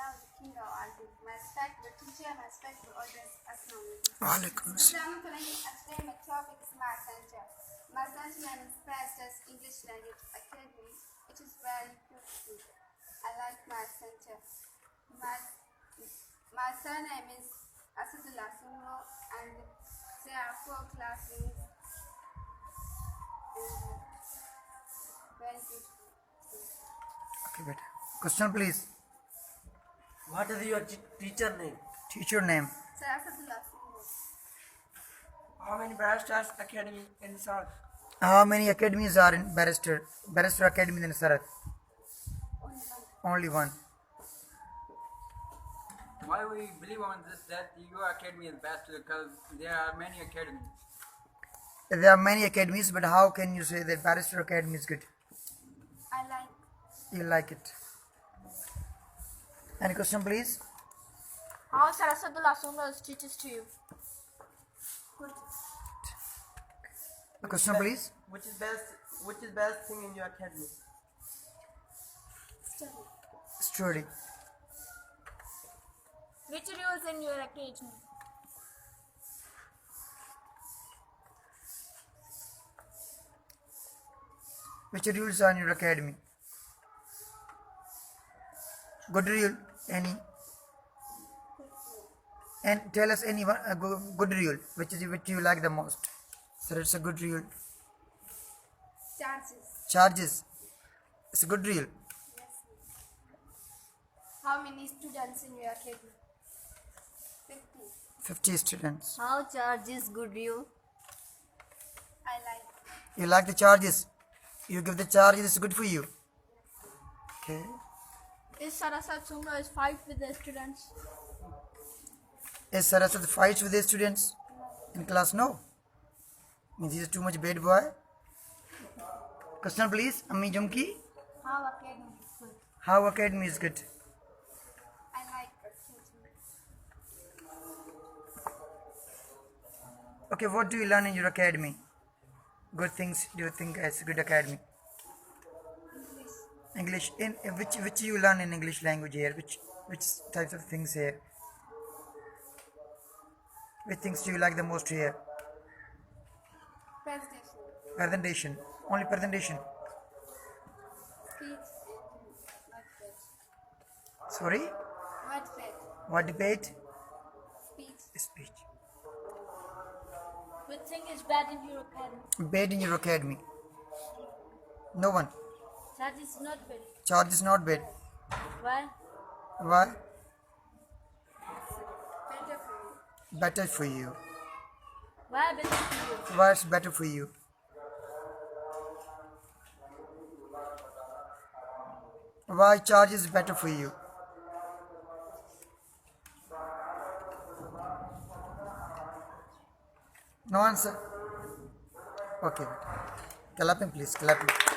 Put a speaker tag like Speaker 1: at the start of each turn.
Speaker 1: Allah is the King of all things. My respected teacher, my respected audience, Assalamu
Speaker 2: Walaikum assalam.
Speaker 1: Today my topic is my center. My center name is Princess English Language Academy. It is very beautiful. I like my center. My surname is Asadullah Sumo, and there are 4 classrooms. Very beautiful.
Speaker 2: Okay, beta. Question please.
Speaker 3: What is your teacher name?
Speaker 2: Teacher name.
Speaker 1: Sir Asadullah Sumo.
Speaker 3: How many barristers academy in Sarat?
Speaker 2: How many academies are in Barrister Academy in Sarat? Only one.
Speaker 4: Why we believe on this that your academy is best? Because there are many academies.
Speaker 2: There are many academies, but how can you say that Barrister Academy is good?
Speaker 1: I like.
Speaker 2: You like it. Any question please?
Speaker 5: How Sir Asadullah Sumo teaches to you?
Speaker 1: Good.
Speaker 2: A question please?
Speaker 3: Which is best thing in your academy?
Speaker 1: Study.
Speaker 2: Study.
Speaker 5: Which rules in your academy?
Speaker 2: Which rules are in your academy? Good rule, any? And tell us any one a good rule which you like the most. So it's a good rule.
Speaker 1: Charges.
Speaker 2: Charges. It's a good rule.
Speaker 1: Yes. How many students in your academy? 50.
Speaker 2: 50 students.
Speaker 5: How charge is good rule?
Speaker 1: I like.
Speaker 2: You like the charges. You give the charges, it's good for you. Okay.
Speaker 5: Is Sir Asadullah Sumo is fight with the students?
Speaker 2: Is Saraswat fights with the students in class? No. Means he is too much bad boy. Question please. Ammi Jumki.
Speaker 5: How academy is good?
Speaker 2: How academy is good?
Speaker 1: I like academy.
Speaker 2: Okay, what do you learn in your academy? Good things do you think as good academy?
Speaker 1: English.
Speaker 2: English. In which you learn in English language here? Which types of things here? Which things do you like the most here?
Speaker 1: Presentation.
Speaker 2: Presentation. Only presentation.
Speaker 1: Speech. Not debate.
Speaker 2: Sorry?
Speaker 1: Not debate.
Speaker 2: What debate?
Speaker 1: Speech.
Speaker 2: Speech.
Speaker 5: Which thing is bad in your academy?
Speaker 2: Bad in your academy. No one.
Speaker 5: That is not bad.
Speaker 2: Charge is not bad.
Speaker 5: Why?
Speaker 2: Why?
Speaker 1: Better for you.
Speaker 2: Better for you.
Speaker 5: Why better for you?
Speaker 2: Why it's better for you? Why charge is better for you? No answer. Okay. Clapping please. Clapping.